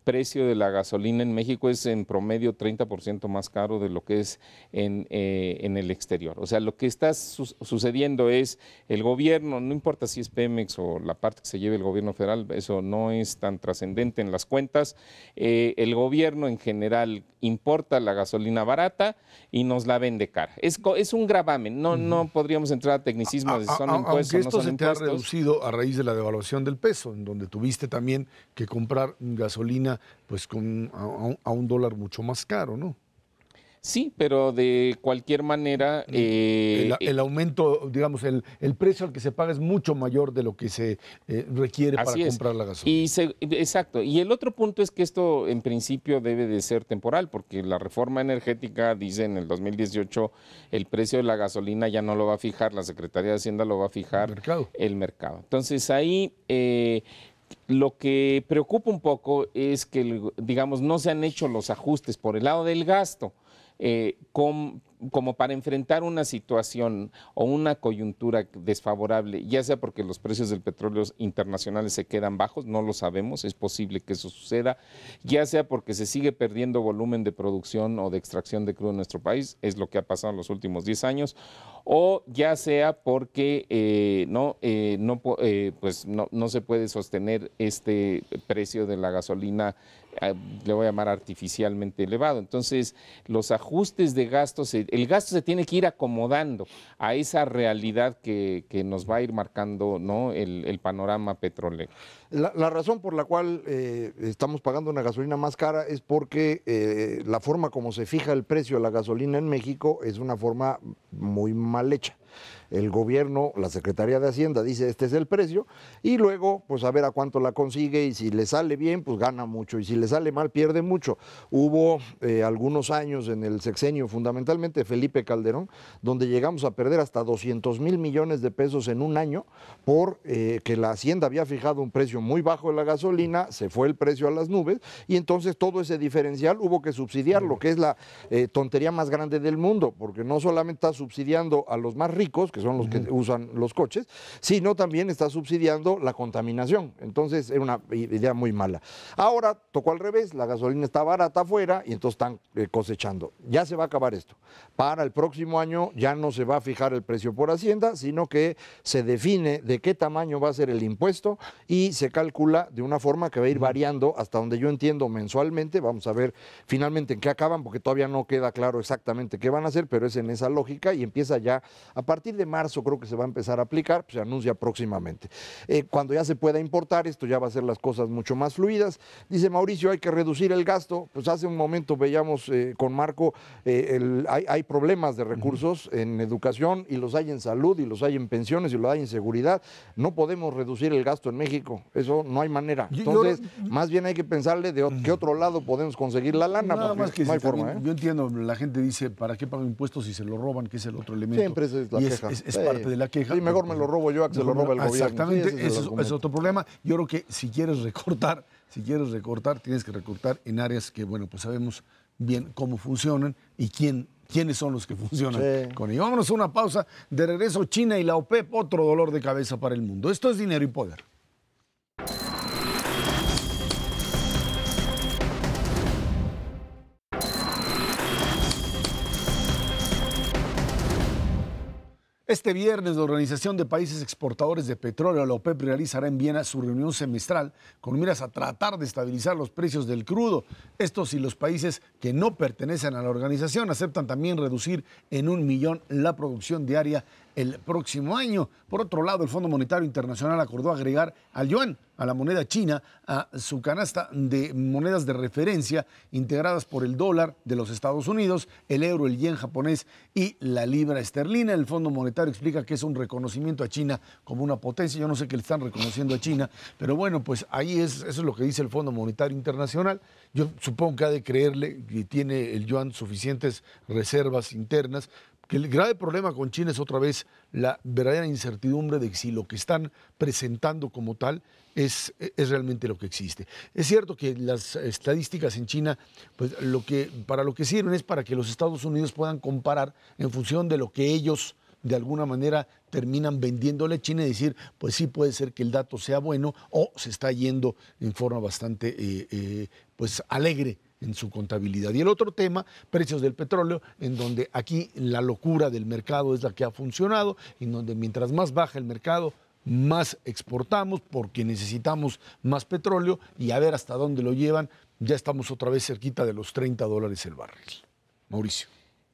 C: precio de la gasolina en México es en promedio 30% más caro de lo que es en el exterior. O sea, lo que está sucediendo es el gobierno, no importa si es Pemex o la parte que se lleve el gobierno federal, eso no es tan trascendente en las cuentas. El gobierno en general importa la gasolina barata y nos la vende cara. Es un gravamen, no podríamos entrar a tecnicismos de si son impuestos o no son impuestos.
A: Aunque esto se te ha reducido a raíz de la devaluación del peso, en donde tuviste también que comprar gasolina pues a un dólar mucho más caro, ¿no?
C: Sí, pero de cualquier manera...
A: el aumento, digamos, el precio al que se paga es mucho mayor de lo que se requiere para comprar la gasolina.
C: Exacto. Y el otro punto es que esto en principio debe de ser temporal, porque la reforma energética dice en el 2018 el precio de la gasolina ya no lo va a fijar, la Secretaría de Hacienda lo va a fijar el mercado. Entonces ahí... lo que preocupa un poco es que, digamos, no se han hecho los ajustes por el lado del gasto como para enfrentar una situación o una coyuntura desfavorable, ya sea porque los precios del petróleo internacionales se quedan bajos, no lo sabemos, es posible que eso suceda, ya sea porque se sigue perdiendo volumen de producción o de extracción de crudo en nuestro país, es lo que ha pasado en los últimos 10 años, o ya sea porque no se puede sostener este precio de la gasolina le voy a llamar artificialmente elevado. Entonces, los ajustes de gastos, el gasto se tiene que ir acomodando a esa realidad que nos va a ir marcando, ¿no?, el panorama petrolero.
B: La razón por la cual estamos pagando una gasolina más cara es porque la forma como se fija el precio de la gasolina en México es una forma muy mal hecha. El gobierno, la Secretaría de Hacienda dice este es el precio y luego pues a ver a cuánto la consigue y si le sale bien pues gana mucho y si le sale mal pierde mucho. Hubo algunos años en el sexenio fundamentalmente Felipe Calderón donde llegamos a perder hasta 200,000 millones de pesos en un año por que la Hacienda había fijado un precio muy bajo de la gasolina, se fue el precio a las nubes y entonces todo ese diferencial hubo que subsidiarlo, que es la tontería más grande del mundo, porque no solamente está subsidiando a los más ricos, que son los que usan los coches, sino también está subsidiando la contaminación. Entonces era una idea muy mala. Ahora tocó al revés, la gasolina está barata afuera y entonces están cosechando. Ya se va a acabar esto. Para el próximo año ya no se va a fijar el precio por Hacienda, sino que se define de qué tamaño va a ser el impuesto y se calcula de una forma que va a ir variando hasta donde yo entiendo mensualmente. Vamos a ver finalmente en qué acaban, porque todavía no queda claro exactamente qué van a hacer, pero es en esa lógica y empieza ya a partir de marzo creo que se va a empezar a aplicar, pues se anuncia próximamente. Cuando ya se pueda importar, esto ya va a hacer las cosas mucho más fluidas. Dice Mauricio, hay que reducir el gasto. Pues hace un momento veíamos con Marco, hay problemas de recursos en educación y los hay en salud y los hay en pensiones y los hay en seguridad. No podemos reducir el gasto en México, eso no hay manera. Entonces, más bien hay que pensarle de qué otro lado podemos conseguir la lana.
A: Nada más que
B: no hay forma,
A: yo entiendo, la gente dice, ¿para qué pago impuestos si se lo roban? Que es el otro elemento.
B: Siempre es la queja.
A: Es parte de la queja.
B: Sí, mejor me lo robo yo a que se lo robe el gobierno.
A: Exactamente,
B: Sí,
A: es otro problema. Yo creo que si quieres recortar, tienes que recortar en áreas que, bueno, pues sabemos bien cómo funcionan y quiénes son los que funcionan con ello. Vámonos a una pausa. De regreso, China y la OPEP, otro dolor de cabeza para el mundo. Esto es Dinero y Poder. Este viernes, la Organización de Países Exportadores de Petróleo, la OPEP, realizará en Viena su reunión semestral con miras a tratar de estabilizar los precios del crudo. Esto si los países que no pertenecen a la organización aceptan también reducir en 1 millón la producción diaria el próximo año. Por otro lado, el Fondo Monetario Internacional acordó agregar al yuan, a la moneda china, a su canasta de monedas de referencia integradas por el dólar de los Estados Unidos, el euro, el yen japonés y la libra esterlina. El Fondo Monetario explica que es un reconocimiento a China como una potencia. Yo no sé qué le están reconociendo a China, pero bueno, pues ahí eso es lo que dice el Fondo Monetario Internacional. Yo supongo que ha de creerle que tiene el yuan suficientes reservas internas. Que el grave problema con China es otra vez la verdadera incertidumbre de si lo que están presentando como tal es realmente lo que existe. Es cierto que las estadísticas en China, pues para lo que sirven es para que los Estados Unidos puedan comparar en función de lo que ellos de alguna manera terminan vendiéndole a China y decir, pues sí puede ser que el dato sea bueno o se está yendo en forma bastante pues alegre en su contabilidad. Y el otro tema, precios del petróleo, en donde aquí la locura del mercado es la que ha funcionado, en donde mientras más baja el mercado, más exportamos porque necesitamos más petróleo y a ver hasta dónde lo llevan. Ya estamos otra vez cerquita de los $30 el barril. Mauricio.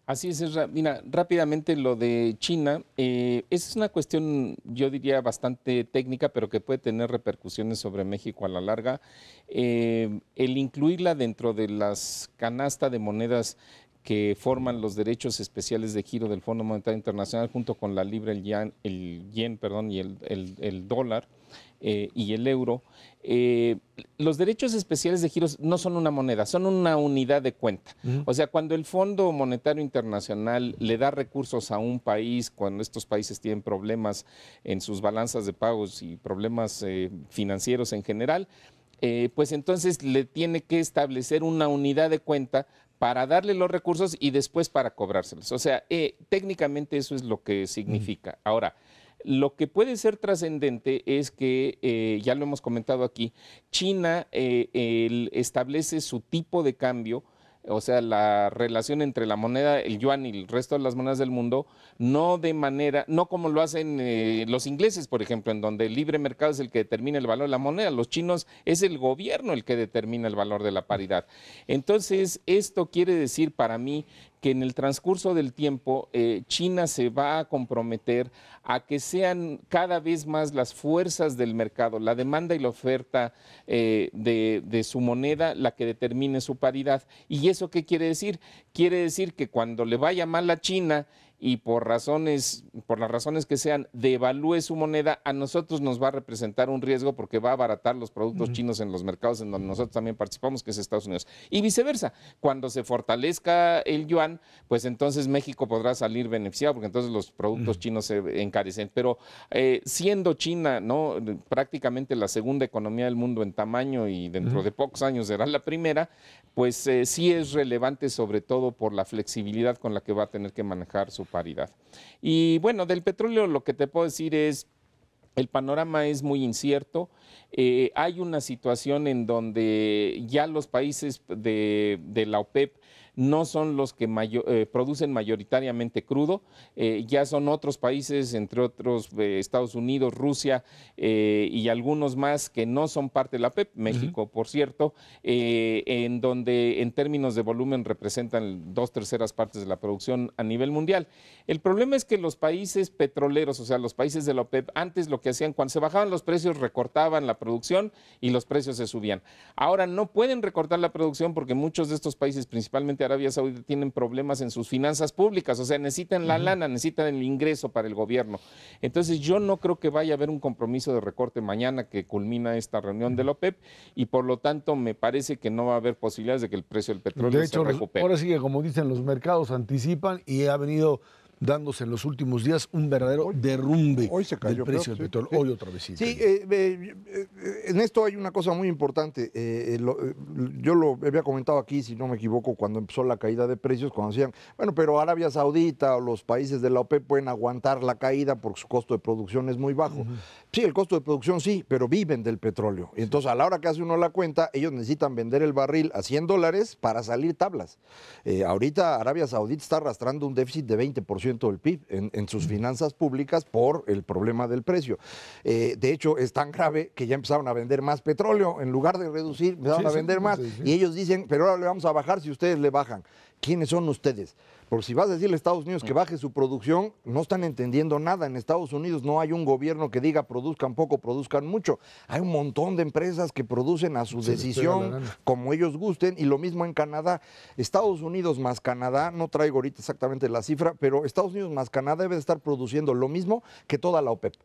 C: Así es, mira, rápidamente lo de China, es una cuestión, yo diría, bastante técnica, pero que puede tener repercusiones sobre México a la larga. El incluirla dentro de las canastas de monedas que forman los derechos especiales de giro del Fondo Monetario Internacional, junto con la libra, el yen y el dólar y el euro. Los derechos especiales de giro no son una moneda, son una unidad de cuenta. O sea, cuando el Fondo Monetario Internacional le da recursos a un país, cuando estos países tienen problemas en sus balanzas de pagos y problemas financieros en general, pues entonces le tiene que establecer una unidad de cuenta para darle los recursos y después para cobrárselos. O sea, técnicamente eso es lo que significa. Ahora, lo que puede ser trascendente es que, ya lo hemos comentado aquí, China establece su tipo de cambio o sea, la relación entre la moneda, el yuan y el resto de las monedas del mundo, no como lo hacen los ingleses, por ejemplo, en donde el libre mercado es el que determina el valor de la moneda. Los chinos es el gobierno el que determina el valor de la paridad. Entonces, esto quiere decir para mí que en el transcurso del tiempo China se va a comprometer a que sean cada vez más las fuerzas del mercado, la demanda y la oferta de su moneda la que determine su paridad. ¿Y eso qué quiere decir? Quiere decir que cuando le vaya mal a China y por las razones que sean, devalúe su moneda, a nosotros nos va a representar un riesgo porque va a abaratar los productos chinos en los mercados en donde nosotros también participamos, que es Estados Unidos. Y viceversa, cuando se fortalezca el yuan, pues entonces México podrá salir beneficiado porque entonces los productos chinos se encarecen. Pero siendo China, ¿no?, prácticamente la segunda economía del mundo en tamaño y dentro de pocos años será la primera, pues sí es relevante sobre todo por la flexibilidad con la que va a tener que manejar su paridad. Y bueno, del petróleo lo que te puedo decir es, el panorama es muy incierto. Hay una situación en donde ya los países de la OPEP no son los que producen mayoritariamente crudo, ya son otros países, entre otros Estados Unidos, Rusia y algunos más que no son parte de la OPEP, México, por cierto, en donde en términos de volumen representan 2/3 partes de la producción a nivel mundial. El problema es que los países petroleros, o sea, los países de la OPEP, antes lo que hacían, cuando se bajaban los precios, recortaban la producción y los precios se subían. Ahora no pueden recortar la producción porque muchos de estos países, principalmente Arabia Saudita, tienen problemas en sus finanzas públicas, o sea, necesitan la lana, necesitan el ingreso para el gobierno. Entonces yo no creo que vaya a haber un compromiso de recorte mañana que culmina esta reunión de la OPEP y por lo tanto me parece que no va a haber posibilidades de que el precio del petróleo se recupere.
A: Ahora sí que, como dicen, los mercados anticipan y ha venido dándose en los últimos días un verdadero derrumbe
B: hoy se cayó,
A: del precio del petróleo. Hoy otra vez.
B: Sí, en esto hay una cosa muy importante. Yo lo había comentado aquí, si no me equivoco, cuando empezó la caída de precios, cuando decían, bueno, pero Arabia Saudita o los países de la OPEP pueden aguantar la caída porque su costo de producción es muy bajo. Sí, el costo de producción sí, pero viven del petróleo. Y entonces, a la hora que hace uno la cuenta, ellos necesitan vender el barril a $100 para salir tablas. Ahorita Arabia Saudita está arrastrando un déficit de 20% del PIB en sus finanzas públicas por el problema del precio. De hecho, es tan grave que ya empezaron a vender más petróleo. En lugar de reducir, empezaron a vender más. Y ellos dicen, pero ahora le vamos a bajar si ustedes le bajan. ¿Quiénes son ustedes? Porque si vas a decirle a Estados Unidos que baje su producción, no están entendiendo nada. En Estados Unidos no hay un gobierno que diga produzcan poco, produzcan mucho. Hay un montón de empresas que producen a su decisión, como ellos gusten, y lo mismo en Canadá. Estados Unidos más Canadá, no traigo ahorita exactamente la cifra, pero Estados Unidos más Canadá debe estar produciendo lo mismo que toda la OPEP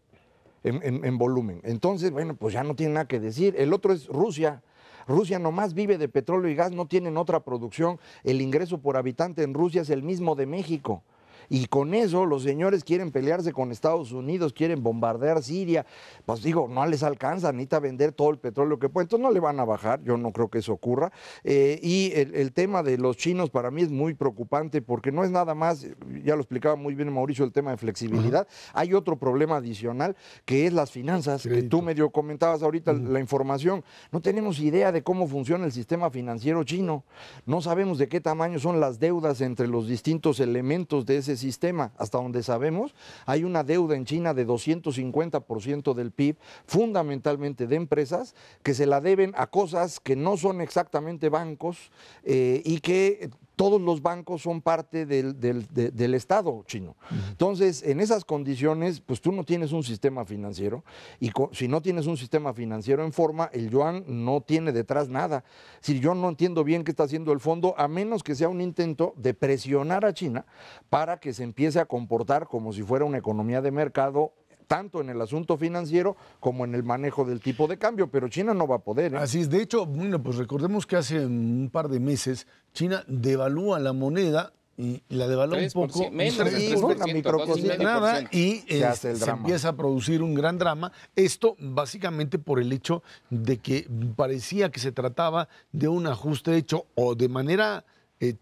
B: en volumen. Entonces, bueno, pues ya no tiene nada que decir. El otro es Rusia. Rusia nomás vive de petróleo y gas, no tienen otra producción. El ingreso por habitante en Rusia es el mismo de México. Y con eso los señores quieren pelearse con Estados Unidos, quieren bombardear Siria. Pues digo, no les alcanza, necesita vender todo el petróleo que pueden. Entonces no le van a bajar, yo no creo que eso ocurra. Y el tema de los chinos para mí es muy preocupante porque no es nada más, ya lo explicaba muy bien Mauricio, el tema de flexibilidad. Hay otro problema adicional que es las finanzas, que tú medio comentabas ahorita la información. No tenemos idea de cómo funciona el sistema financiero chino. No sabemos de qué tamaño son las deudas entre los distintos elementos de ese sistema. Hasta donde sabemos, hay una deuda en China de 250% del PIB, fundamentalmente de empresas, que se la deben a cosas que no son exactamente bancos y que todos los bancos son parte del Estado chino. Entonces, en esas condiciones, pues tú no tienes un sistema financiero y si no tienes un sistema financiero en forma, el yuan no tiene detrás nada. Si yo no entiendo bien qué está haciendo el fondo, a menos que sea un intento de presionar a China para que se empiece a comportar como si fuera una economía de mercado, tanto en el asunto financiero como en el manejo del tipo de cambio, pero China no va a poder.
A: Así es, de hecho, bueno, pues recordemos que hace un par de meses China devalúa la moneda y la devalúa un poco,
C: menos del 3%,
A: nada, y se
B: drama.
A: Empieza a producir un gran drama. Esto básicamente por el hecho de que parecía que se trataba de un ajuste hecho o de manera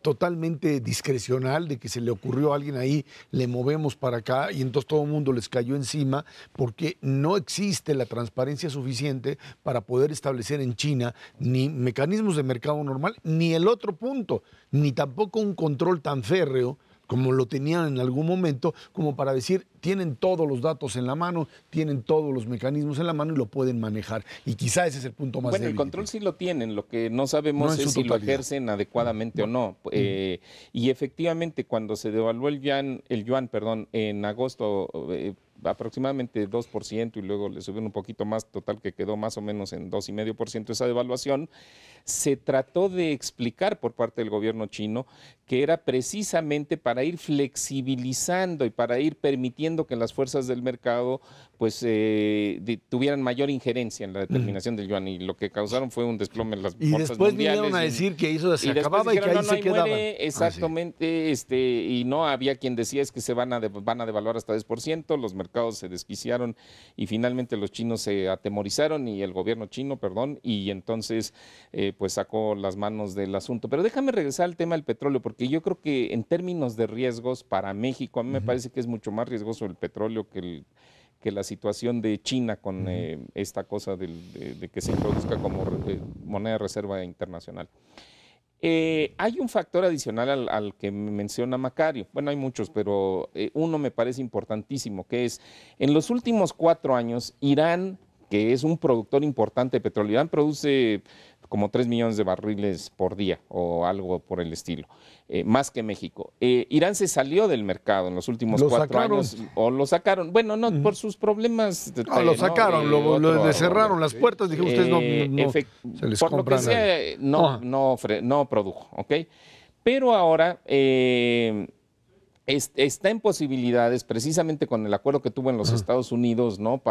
A: totalmente discrecional, de que se le ocurrió a alguien ahí, le movemos para acá y entonces todo el mundo les cayó encima, porque no existe la transparencia suficiente para poder establecer en China ni mecanismos de mercado normal, ni el otro punto, ni tampoco un control tan férreo como lo tenían en algún momento, como para decir, tienen todos los datos en la mano, tienen todos los mecanismos en la mano y lo pueden manejar. Y quizá ese es el punto más débil.
C: Bueno, el control sí lo tienen, lo que no sabemos es si lo ejercen adecuadamente o no. Y efectivamente, cuando se devaluó el yuan, en agosto, aproximadamente 2% y luego le subieron un poquito más, total que quedó más o menos en 2,5% esa devaluación, se trató de explicar por parte del gobierno chino que era precisamente para ir flexibilizando y para ir permitiendo que las fuerzas del mercado pues tuvieran mayor injerencia en la determinación del yuan, y lo que causaron fue un desplome en las bolsas mundiales.
A: Y después vinieron a decir que eso se acababa y que ahí se quedaban.
C: Exactamente, y no había quien decía es que se van a devaluar hasta 10%, los mercados se desquiciaron y finalmente los chinos se atemorizaron y el gobierno chino, y entonces pues sacó las manos del asunto. Pero déjame regresar al tema del petróleo, porque yo creo que en términos de riesgos para México, a mí me parece que es mucho más riesgoso el petróleo que la situación de China con esta cosa de que se introduzca como moneda de reserva internacional. Hay un factor adicional al que menciona Macario. Bueno, hay muchos, pero uno me parece importantísimo, que es, en los últimos 4 años, Irán, que es un productor importante de petróleo, Irán produce como 3 millones de barriles por día o algo por el estilo, más que México. Irán se salió del mercado en los últimos 4 años, o lo sacaron, bueno, no, por sus problemas.
A: Lo sacaron, le cerraron las puertas, dijeron ustedes no se les
C: por lo que sea, no produjo, ¿ok? Pero ahora está en posibilidades, precisamente con el acuerdo que tuvo en los Estados Unidos, ¿no?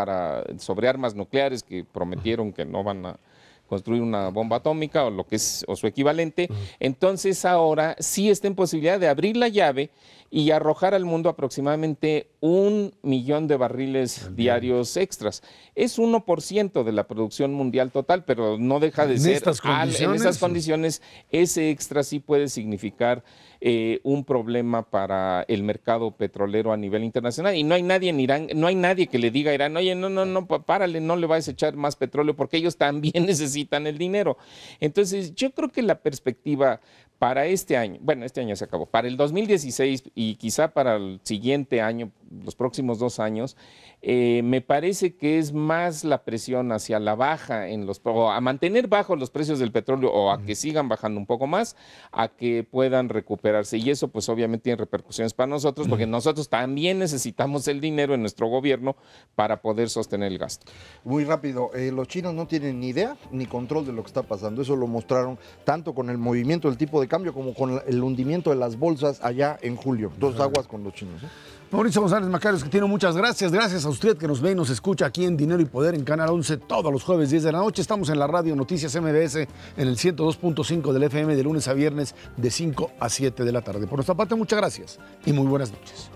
C: Sobre armas nucleares, que prometieron que no van a construir una bomba atómica o su equivalente. Entonces ahora sí está en posibilidad de abrir la llave y arrojar al mundo aproximadamente 1 millón de barriles diarios extras. Es 1% de la producción mundial total, pero no deja de ser. En estas condiciones, ese extra sí puede significar un problema para el mercado petrolero a nivel internacional. Y no hay nadie en Irán, no hay nadie que le diga a Irán, oye, no, párale, no le vayas a echar más petróleo, porque ellos también necesitan el dinero. Entonces, yo creo que la perspectiva para este año, bueno, este año se acabó, para el 2016 y quizá para el siguiente año, los próximos 2 años, me parece que es más la presión hacia la baja, o a mantener bajos los precios del petróleo, o a que sigan bajando un poco más, a que puedan recuperarse. Y eso pues obviamente tiene repercusiones para nosotros, porque nosotros también necesitamos el dinero en nuestro gobierno para poder sostener el gasto.
B: Muy rápido, los chinos no tienen ni idea ni control de lo que está pasando. Eso lo mostraron tanto con el movimiento del tipo de cambio como con el hundimiento de las bolsas allá en julio. Dos aguas con los chinos, ¿eh?
A: Mauricio González Macarios, que tiene muchas gracias. Gracias a usted que nos ve y nos escucha aquí en Dinero y Poder en Canal 11 todos los jueves 10 de la noche. Estamos en la radio Noticias MBS en el 102.5 del FM de lunes a viernes de 5 a 7 de la tarde. Por nuestra parte, muchas gracias y muy buenas noches.